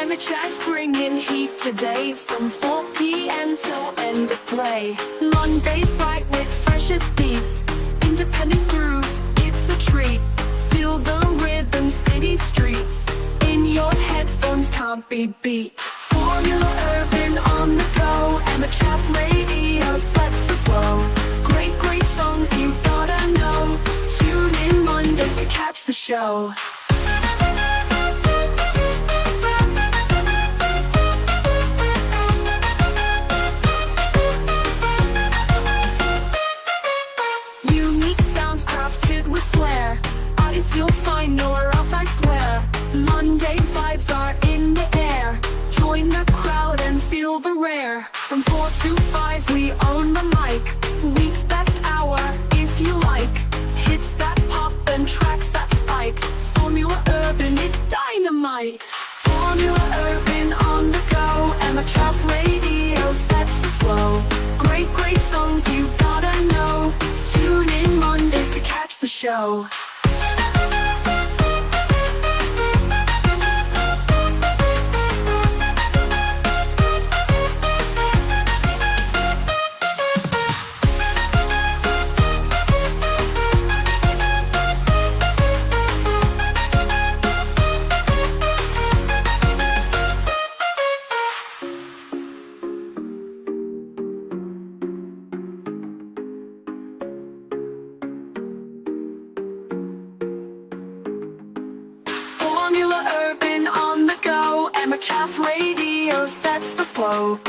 Emmachev's bringing heat today from 4 p.m. till end of play. Mondays bright with freshest beats, independent grooves, it's a treat. Feel the rhythm, city streets, in your headphones can't be beat. Formula Urban on the go, Emmachev radio sets the flow. Great songs you gotta know, tune in Mondays to catch the show. Unique sounds crafted with flair, artists you'll find nowhere else, I swear. Monday vibes are in the air, join the crowd and feel the rare. From 4 to 5 we own the mic, week's best hour if you like. Hits that pop and tracks that spike, Formula Urban, it's dynamite. Formula Urban on the go, Emmachev radio sets the flow. Great songs you gotta know, tune in Mondays to catch the show. Formula Urban on the go, Emmachev radio sets the flow.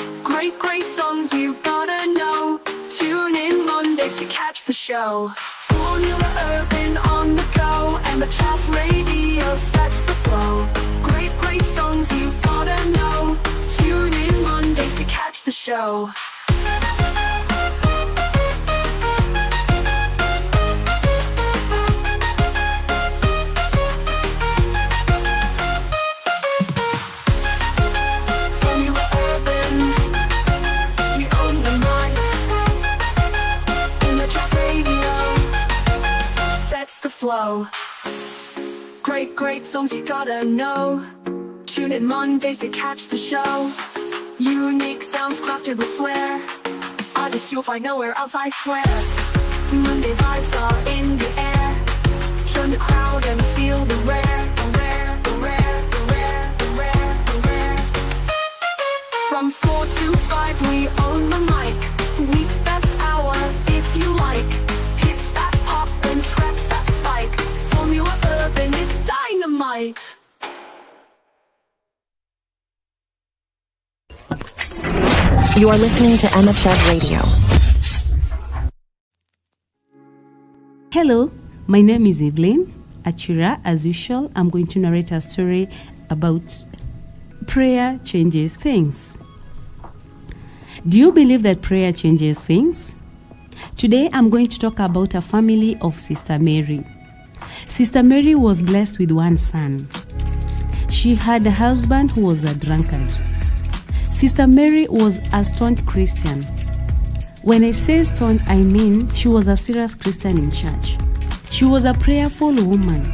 Great songs you gotta know, tune in Mondays to catch the show. Formula Urban on the go, Emmachev radio sets the flow. Great songs you gotta know, tune in Mondays to catch the show. Flow. Great songs you gotta know, tune in Mondays to catch the show. Unique sounds crafted with flair, artists you'll find nowhere else, I swear. Monday vibes are in the air, join the crowd and feel the rare. From 4 to 5 we own the mic, week's best hour if you like. Hits that pop and tracks that spike, Formula Urban, it's dynamite. You are listening to Emmachev Radio. Hello, my name is Evelyn Achira. As usual, I'm going to narrate a story about prayer changes things. Do you believe that prayer changes things? Today, I'm going to talk about a family of Sister Mary. Sister Mary was blessed with one son. She had a husband who was a drunkard. Sister Mary was a staunch Christian. When I say staunch, I mean she was a serious Christian in church. She was a prayerful woman.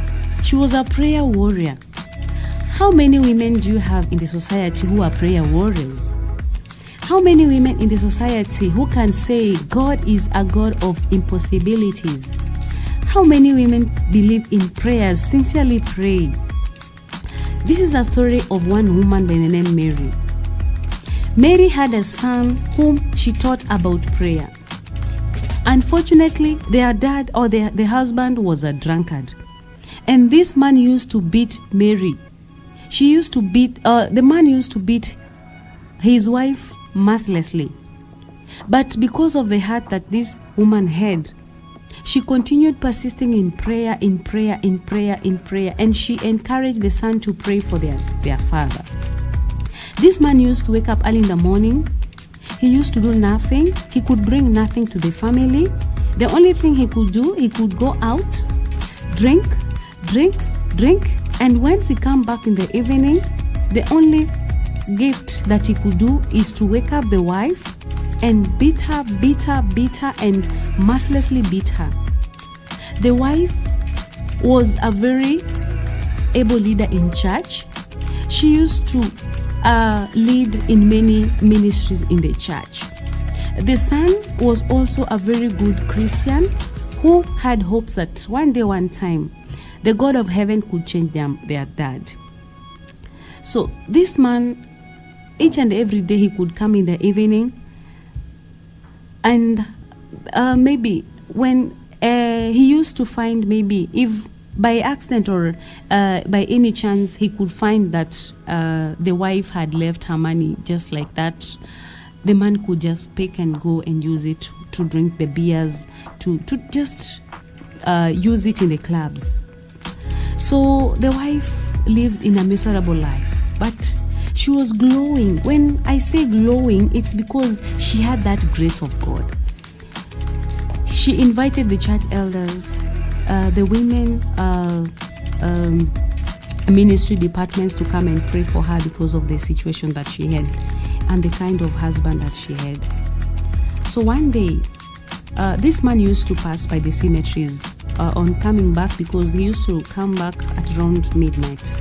She was a prayer warrior. How many women do you have in the society who are prayer warriors? How many women in the society who can say God is a God of impossibilities? How many women believe in prayers, sincerely pray? This is a story of one woman by the name Mary. Mary had a son whom she taught about prayer. Unfortunately, their dad or their husband was a drunkard. And this man used to beat Mary. The man used to beat his wife mercilessly. But because of the heart that this woman had, she continued persisting in prayer, and she encouraged the son to pray for their father. This man used to wake up early in the morning. He used to do nothing. He could bring nothing to the family. The only thing he could do, he could go out, drink, and once he come back in the evening, the only gift that he could do is to wake up the wife and beat her, and mercilessly beat her. The wife was a very able leader in church. She used to lead in many ministries in the church. The son was also a very good Christian who had hopes that one day, one time, the God of heaven could change their dad. So this man, each and every day he could come in the evening, and maybe when he used to find, maybe if by accident or by any chance he could find that the wife had left her money just like that, the man could just pick and go and use it to drink the beers, to just use it in the clubs. So the wife lived in a miserable life, but she was glowing. When I say glowing, it's because she had that grace of God. She invited the church elders, the women ministry departments to come and pray for her because of the situation that she had and the kind of husband that she had. So one day, this man used to pass by the cemeteries on coming back, because he used to come back at around midnight.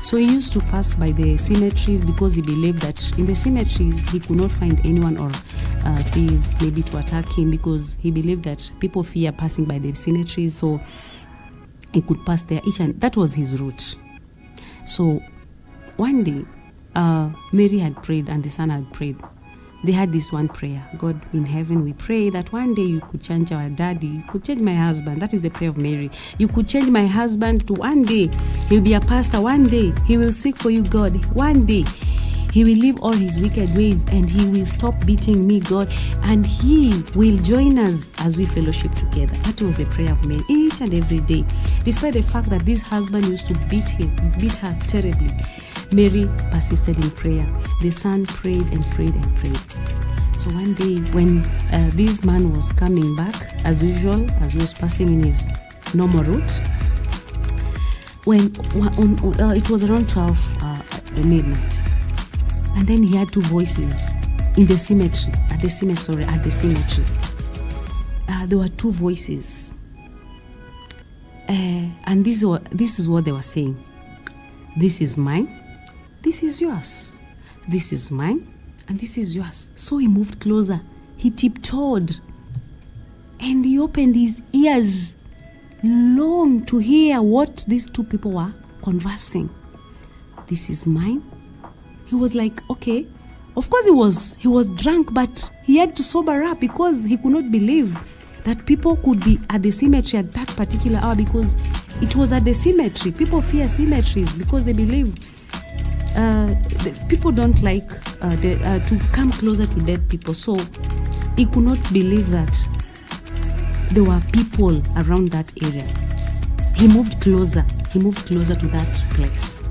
So he used to pass by the cemeteries because he believed that in the cemeteries he could not find anyone or thieves maybe to attack him, because he believed that people fear passing by the cemeteries, so he could pass there and that was his route. So one day, Mary had prayed and the son had prayed. They had this one prayer: God in heaven, we pray that one day you could change our daddy, you could change my husband. That is the prayer of Mary. You could change my husband to one day he'll be a pastor, one day he will seek for you, God, one day he will leave all his wicked ways and he will stop beating me, God, and he will join us as we fellowship together. That was the prayer of Mary each and every day, despite the fact that this husband used to beat her terribly. Mary persisted in prayer. The son prayed and prayed and prayed. So one day when this man was coming back, as usual, as he was passing in his normal route, when it was around 12 midnight, and then he had two voices in the cemetery, at the cemetery. There were two voices. And this is what they were saying. This is mine. This is yours. This is mine, and this is yours. So he moved closer. He tiptoed, and he opened his ears long to hear what these two people were conversing. This is mine. He was like, okay. Of course he was drunk, but he had to sober up because he could not believe that people could be at the cemetery at that particular hour, because it was at the cemetery. People fear cemeteries because they believe people don't like to come closer to dead people. So he could not believe that there were people around that area. He moved closer to that place.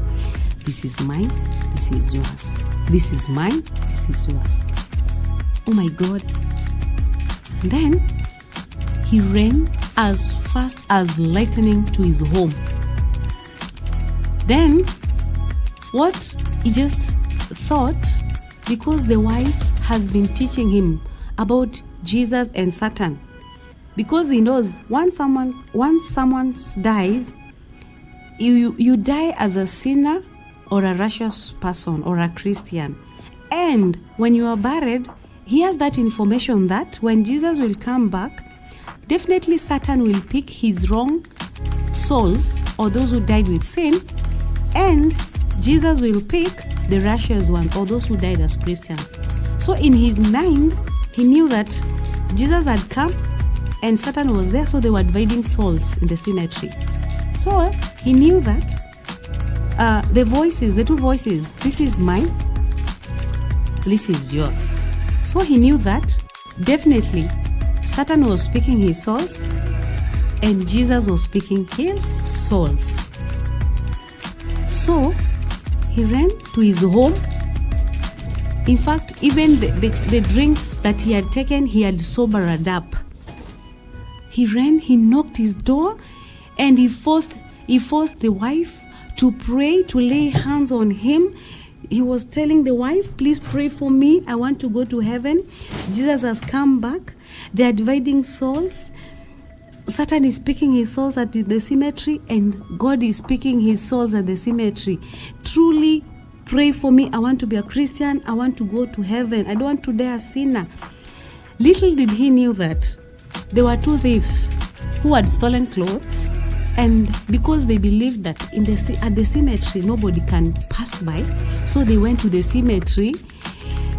This is mine, this is yours. This is mine, this is yours. Oh my God. And then he ran as fast as lightning to his home. Then what he just thought, because the wife has been teaching him about Jesus and Satan, because he knows once someone dies, you die as a sinner or a righteous person or a Christian, and when you are buried, he has that information that when Jesus will come back, definitely Satan will pick his wrong souls or those who died with sin, and Jesus will pick the righteous one or those who died as Christians. So in his mind, he knew that Jesus had come and Satan was there, so they were dividing souls in the cemetery. So he knew that the two voices, this is mine, this is yours. So he knew that definitely Satan was speaking his souls and Jesus was speaking his souls. So he ran to his home. In fact, even the drinks that he had taken, he had sobered up. He ran, he knocked his door, and he forced the wife to pray, to lay hands on him. He was telling the wife, please pray for me. I want to go to heaven. Jesus has come back. They are dividing souls. Satan is picking his souls at the cemetery, and God is picking his souls at the cemetery. Truly, Pray for me. I want to be a Christian. I want to go to heaven. I don't want to die a sinner. Little did he knew that there were two thieves who had stolen clothes, and because they believed that at the cemetery nobody can pass by, so they went to the cemetery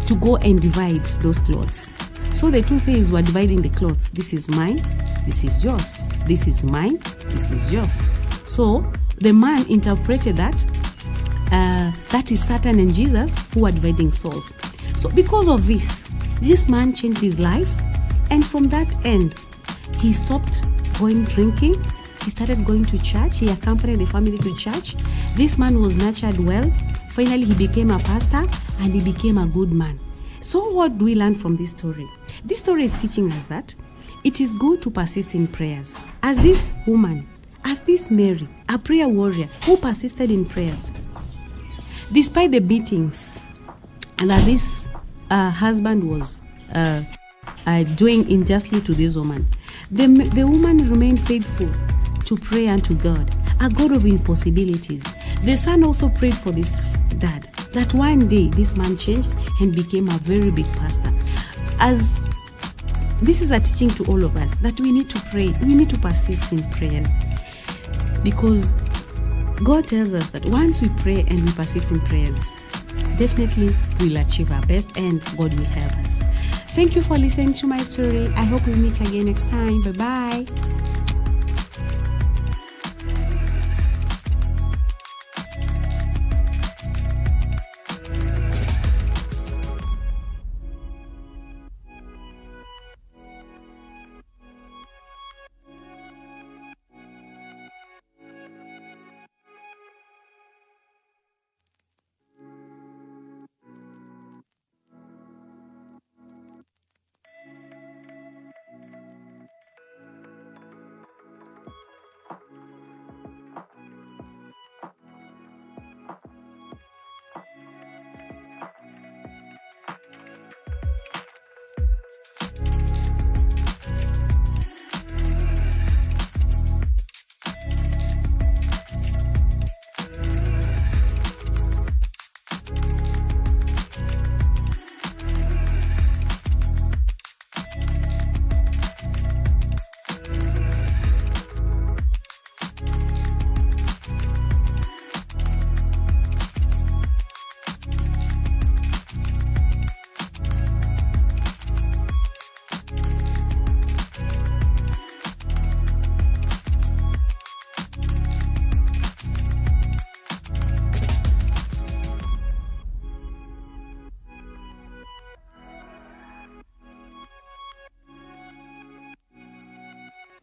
to go and divide those clothes. So the two thieves were dividing the clothes. This is mine, this is yours. This is mine, this is yours. So the man interpreted that that is Satan and Jesus who are dividing souls. So because of this man changed his life, and from that end, he stopped going drinking. He started going to church. He accompanied the family to church. This man was nurtured well. Finally, he became a pastor and he became a good man. So what do we learn from this story? This story is teaching us that it is good to persist in prayers. As this woman, as this Mary, a prayer warrior who persisted in prayers, despite the beatings and that this husband was doing unjustly to this woman, the woman remained faithful to pray unto God, a God of impossibilities. The son also prayed for this dad, that one day this man changed and became a very big pastor. As this is a teaching to all of us that we need to pray, we need to persist in prayers, because God tells us that once we pray and we persist in prayers, definitely we'll achieve our best and God will help us. Thank you for listening to my story. I hope we meet again next time. Bye-bye.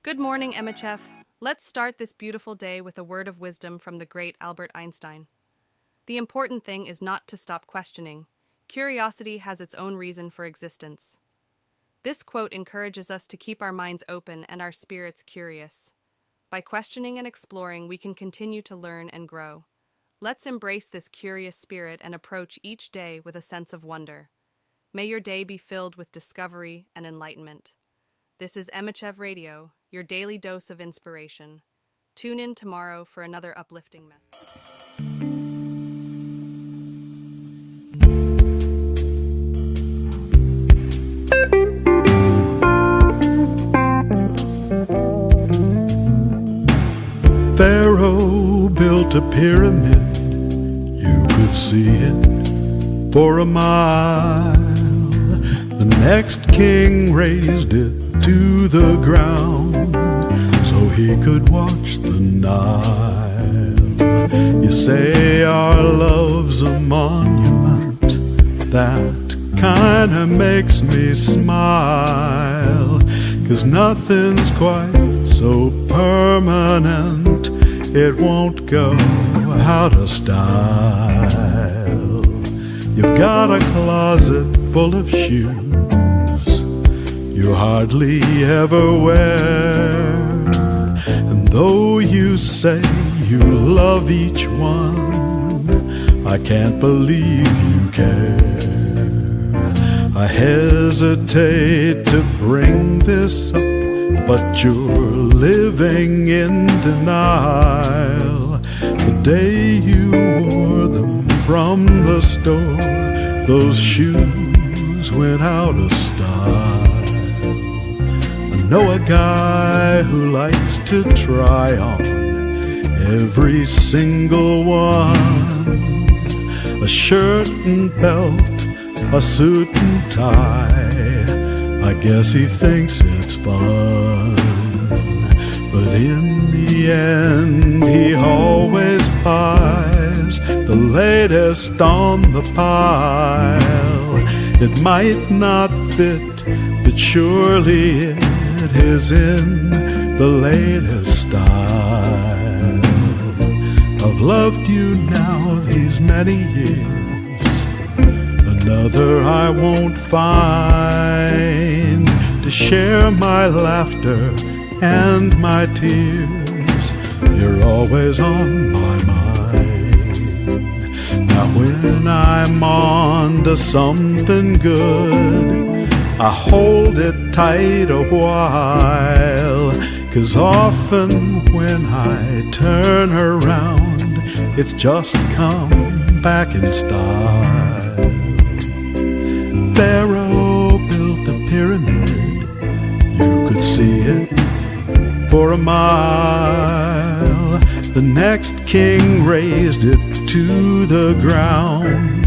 Good morning, Emmachev. Let's start this beautiful day with a word of wisdom from the great Albert Einstein. The important thing is not to stop questioning. Curiosity has its own reason for existence. This quote encourages us to keep our minds open and our spirits curious. By questioning and exploring, we can continue to learn and grow. Let's embrace this curious spirit and approach each day with a sense of wonder. May your day be filled with discovery and enlightenment. This is Emmachev Radio, your daily dose of inspiration. Tune in tomorrow for another uplifting message. Pharaoh built a pyramid, you could see it for a mile. The next king raised it to the ground so he could watch the Nile. You say our love's a monument, that kinda makes me smile, 'cause nothing's quite so permanent, it won't go out of style. You've got a closet full of shoes you hardly ever wear, and though you say you love each one, I can't believe you care. I hesitate to bring this up, but you're living in denial. The day you wore them from the store, those shoes went out of style. I know a guy who likes to try on every single one, a shirt and belt, a suit and tie. I guess he thinks it's fun, but in the end he always buys the latest on the pile. It might not fit, but surely it is in the latest style. I've loved you now these many years, another I won't find to share my laughter and my tears. You're always on my mind. Now when I'm on to something good, I hold it tight a while, 'cause often when I turn around, it's just come back in style. Pharaoh built a pyramid, you could see it for a mile. The next king raised it to the ground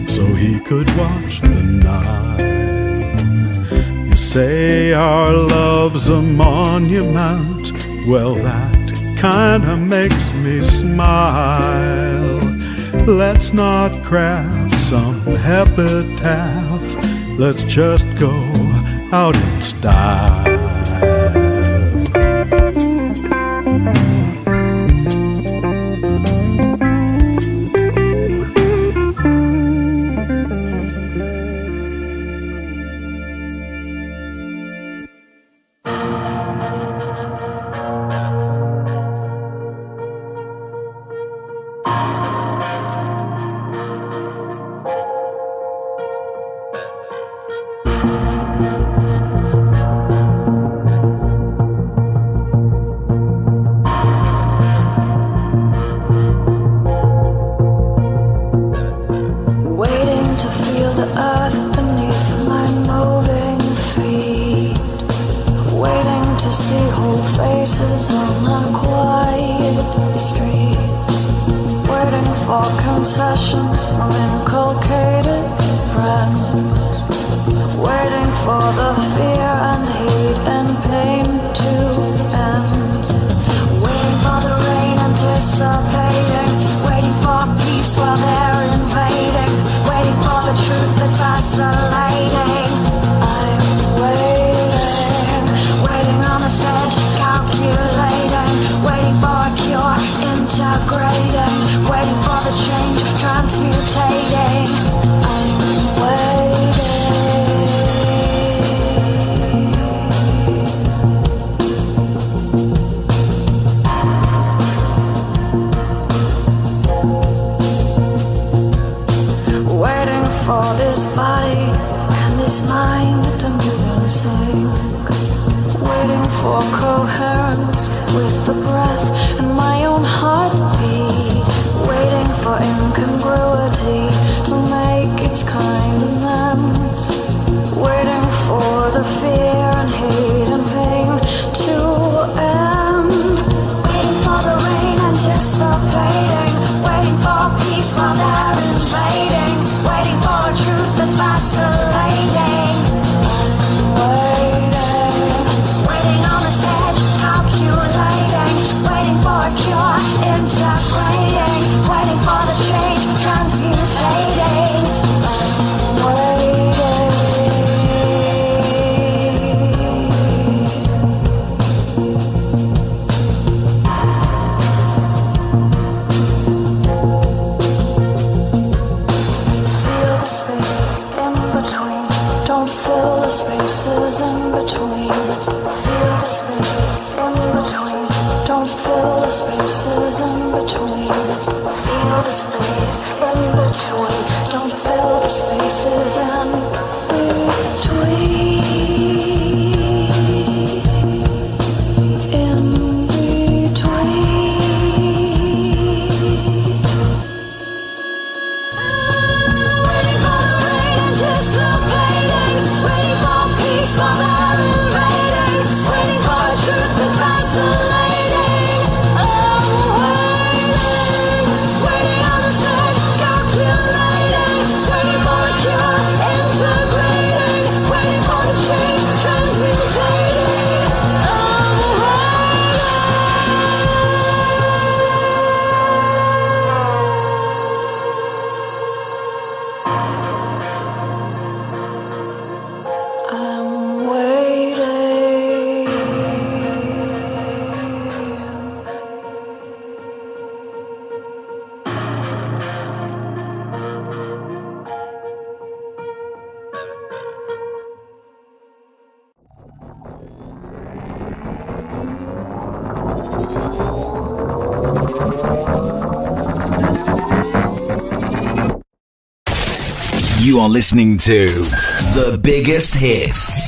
so he could watch the Nile. You say our love's a monument, well that kinda makes me smile. Let's not craft some epitaph, let's just go out in style. You are listening to the biggest hits.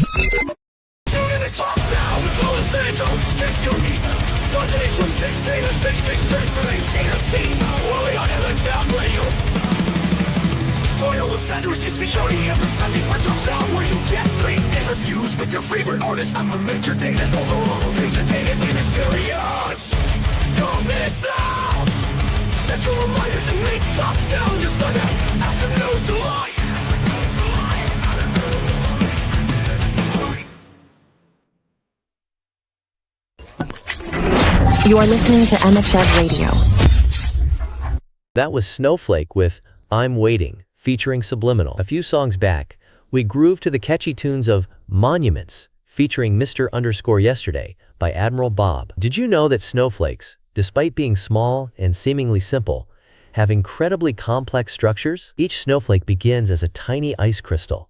Sundays from 16 to 16:33, only on Emmachev Radio. Toil Sanders is security every Sunday for Jumps Out, where you get great interviews with your favorite artists. I'm a entertainment, overall entertainment experience. Don't miss out. Set your reminders and make top sound your Sunday afternoon delight. You are listening to Emmachev Radio. That was Snowflake with I'm Waiting, featuring Subliminal. A few songs back, we grooved to the catchy tunes of Monuments, featuring Mr._Yesterday by Admiral Bob. Did you know that snowflakes, despite being small and seemingly simple, have incredibly complex structures? Each snowflake begins as a tiny ice crystal,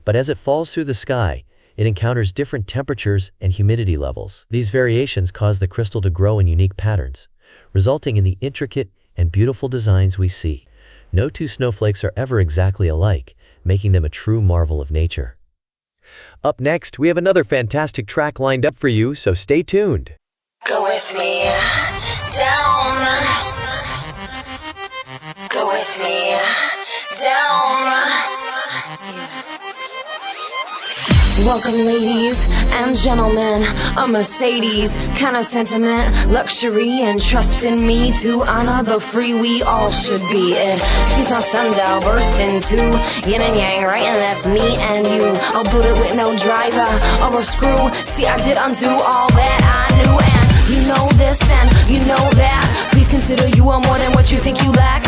but as it falls through the sky, it encounters different temperatures and humidity levels. These variations cause the crystal to grow in unique patterns, resulting in the intricate and beautiful designs we see. No two snowflakes are ever exactly alike, making them a true marvel of nature. Up next, we have another fantastic track lined up for you, so stay tuned. Go with me down. Go with me down. Welcome, ladies and gentlemen. A Mercedes kind of sentiment, luxury and trust in me to honor the free we all should be. It sees my sundial burst into yin and yang, right and left, me and you. I'll boot it with no driver or a screw. See, I did undo all that I knew, and you know this and you know that. Please consider you are more than what you think you lack.